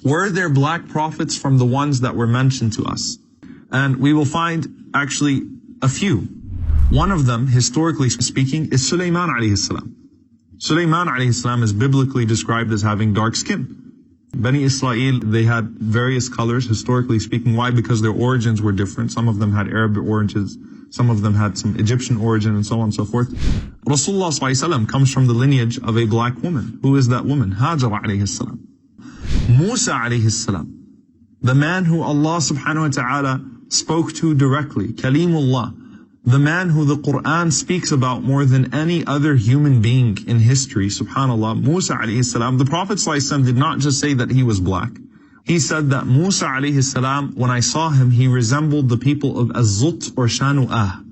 Were there black prophets from the ones that were mentioned to us? And we will find actually a few. One of them, historically speaking, is Suleiman alayhi salam. Suleiman alayhi salam is biblically described as having dark skin. Bani Israel, they had various colors, historically speaking. Why? Because their origins were different. Some of them had Arab origins, some of them had some Egyptian origin, and so on and so forth. Rasulullah sallallahu alaihi wasallam comes from the lineage of a black woman. Who is that woman? Hajar alayhi salam. Musa alayhi salam, the man who Allah subhanahu wa ta'ala spoke to directly, Kalimullah, the man who the Quran speaks about more than any other human being in history, subhanallah, Musa alayhi salam. The Prophet sallallahu alaihi wasallam did not just say that he was black. He said that Musa alayhi salam, when I saw him, he resembled the people of Az-Zut or Shanu'ah,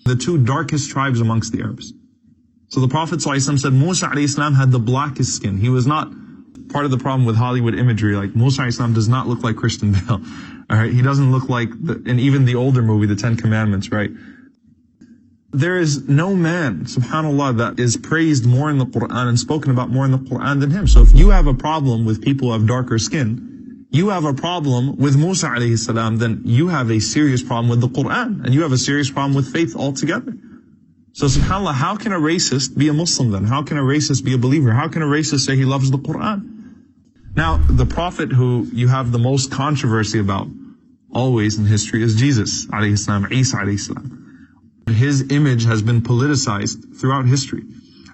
the two darkest tribes amongst the Arabs. So the Prophet sallallahu alaihi wasallam said Musa alayhi salam had the blackest skin. He was not part of the problem with Hollywood imagery. Like Musa alayhi salam does not look like Christian Bale. Alright, he doesn't look like, and even the older movie, the Ten Commandments, right? There is no man, subhanAllah, that is praised more in the Quran and spoken about more in the Quran than him. So if you have a problem with people who have darker skin, you have a problem with Musa alayhi salam, then you have a serious problem with the Quran, and you have a serious problem with faith altogether. So subhanAllah, how can a racist be a Muslim then? How can a racist be a believer? How can a racist say he loves the Quran? Now, the prophet who you have the most controversy about always in history is Jesus alayhi salam, Isa alayhi salam. His image has been politicized throughout history.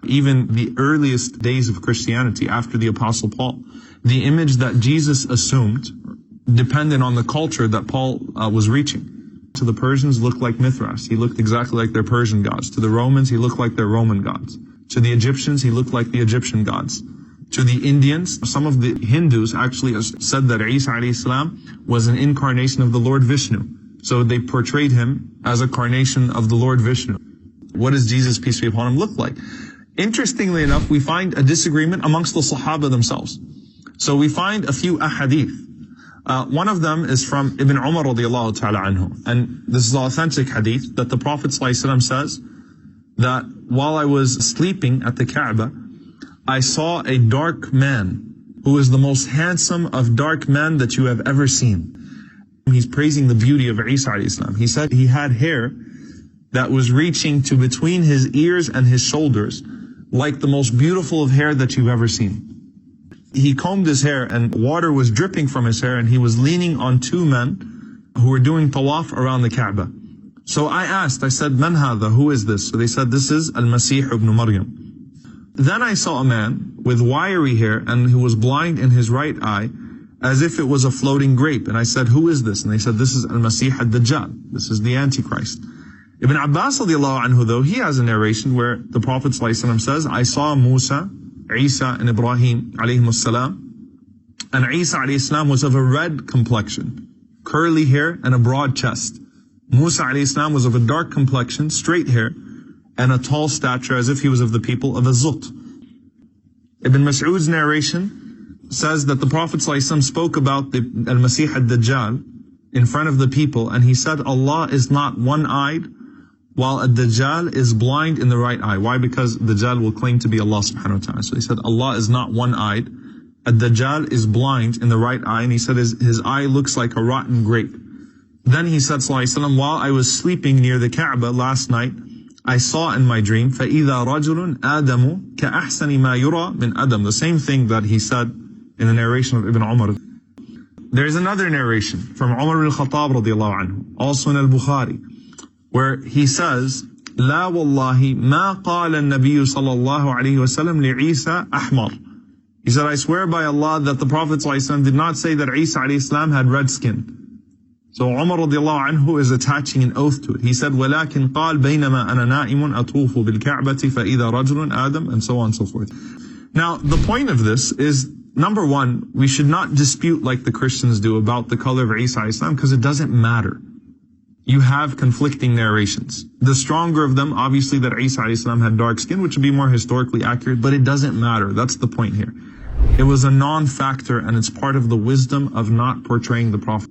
Even the earliest days of Christianity after the Apostle Paul, the image that Jesus assumed depended on the culture that Paul was reaching. To the Persians, looked like Mithras. He looked exactly like their Persian gods. To the Romans, he looked like their Roman gods. To the Egyptians, he looked like the Egyptian gods. To the Indians, some of the Hindus actually said that Isa alayhi salam was an incarnation of the Lord Vishnu. So they portrayed him as a carnation of the Lord Vishnu. What does Jesus, peace be upon him, look like? Interestingly enough, we find a disagreement amongst the Sahaba themselves. So we find a few ahadith. One of them is from Ibn Umar radiallahu ta'ala anhu. And this is authentic hadith that the Prophet ﷺ says that while I was sleeping at the Kaaba, I saw a dark man who is the most handsome of dark men that you have ever seen. He's praising the beauty of Isa alayhi salam. He said he had hair that was reaching to between his ears and his shoulders, like the most beautiful of hair that you've ever seen. He combed his hair and water was dripping from his hair, and he was leaning on two men who were doing tawaf around the Kaaba. So I asked, I said, Man hadha, who is this? So they said, this is Al-Masih ibn Maryam. Then I saw a man with wiry hair and who was blind in his right eye, as if it was a floating grape. And I said, who is this? And they said, this is Al-Masih ad-Dajjal. This is the Antichrist. Ibn Abbas radiallahu anhu, though, he has a narration where the Prophet ﷺ says, I saw Musa, Isa, and Ibrahim alayhim salam, and Isa alayhi salam was of a red complexion, curly hair, and a broad chest. Musa alayhi salam was of a dark complexion, straight hair, and a tall stature, as if he was of the people of Az-Zut. Ibn Mas'ud's narration says that the Prophet ﷺ spoke about the Al-Masih ad-Dajjal in front of the people, and he said, Allah is not one-eyed, while ad-Dajjal is blind in the right eye. Why? Because Dajjal will claim to be Allah subhanahu wa ta'ala. So he said, Allah is not one-eyed, ad-Dajjal is blind in the right eye, and he said his eye looks like a rotten grape. Then he said, sallallahu alaihi wasallam, while I was sleeping near the Kaaba last night, I saw in my dream, فَإِذَا رَجُلٌ آدَمُ كَأَحْسَنِ مَا يُرَى مِنْ Adam. The same thing that he said in the narration of Ibn Umar. There is another narration from Umar al-Khattab radiallahu anhu, also in al-Bukhari, where he says, لا والله ما قال النبي صلى الله عليه وسلم لعيسى أحمر. He said, I swear by Allah that the Prophet ﷺ did not say that Isa alayhi salam had red skin. So Umar radiallahu anhu is attaching an oath to it. He said, ولكن قال بينما أنا نائم أطوف بالكعبة فإذا رجل آدم, and so on and so forth. Now, the point of this is, number one, we should not dispute like the Christians do about the color of Isa alayhi salam, because it doesn't matter. You have conflicting narrations. The stronger of them, obviously, that Isa alayhi salam had dark skin, which would be more historically accurate, but it doesn't matter. That's the point here. It was a non-factor, and it's part of the wisdom of not portraying the Prophet.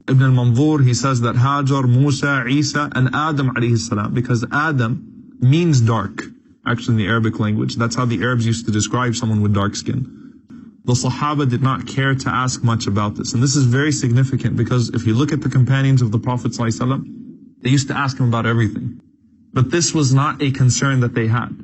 Ibn al-Manzur, he says that Hajar, Musa, Isa, and Adam alayhi salam, because Adam means dark, actually in the Arabic language. That's how the Arabs used to describe someone with dark skin. the Sahaba did not care to ask much about this. And this is very significant because if you look at the companions of the Prophet ﷺ, they used to ask him about everything. But this was not a concern that they had.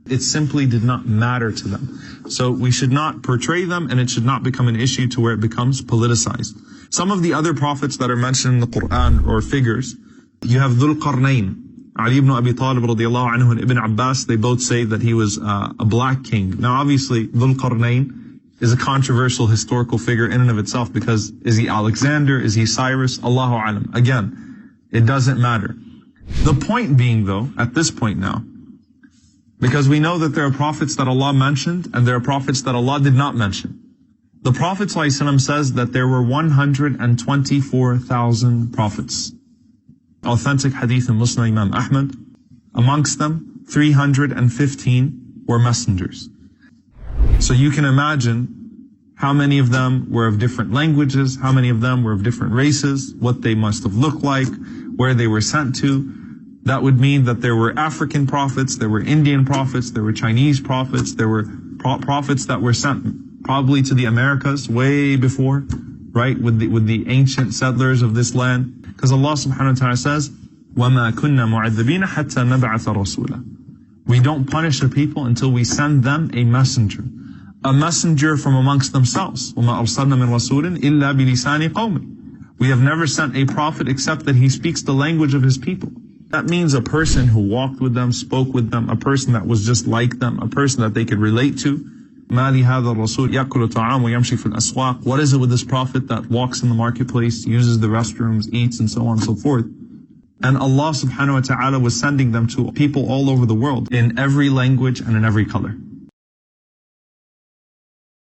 It simply did not matter to them. So we should not portray them, and it should not become an issue to where it becomes politicized. Some of the other prophets that are mentioned in the Quran or figures, you have Dhul Qarnayn, Ali ibn Abi Talib radiallahu anhu and Ibn Abbas, they both say that he was a black king. Now obviously Dhul Qarnayn is a controversial historical figure in and of itself, because is he Alexander, is he Cyrus, Allahu alam. Again, it doesn't matter. The point being though, at this point now, because we know that there are prophets that Allah mentioned and there are prophets that Allah did not mention. The Prophet ﷺ says that there were 124,000 prophets. Authentic hadith in Muslim Imam Ahmad. Amongst them, 315 were messengers. So you can imagine how many of them were of different languages, how many of them were of different races, what they must have looked like, where they were sent to. That would mean that there were African prophets, there were Indian prophets, there were Chinese prophets, there were prophets that were sent probably to the Americas way before, right, with the ancient settlers of this land. Because Allah subhanahu wa ta'ala says, وَمَا كُنَّا مُعَذِّبِينَ حَتَّى نَبْعَثَ رَسُولًا. We don't punish a people until we send them a messenger from amongst themselves. وَمَا أَرْسَلْنَا مِن رَسُولٍ إِلَّا بِلِسَانِ قَوْمٍ. We have never sent a prophet except that he speaks the language of his people. That means a person who walked with them, spoke with them, a person that was just like them, a person that they could relate to. مَا لِهَذَا الرَّسُولِ يَأْكُلُ الطَّعَامَ وَيَمْشِي فِي الْأَسْوَاقِ. What is it with this prophet that walks in the marketplace, uses the restrooms, eats, and so on and so forth? And Allah subhanahu wa ta'ala was sending them to people all over the world, in every language and in every color.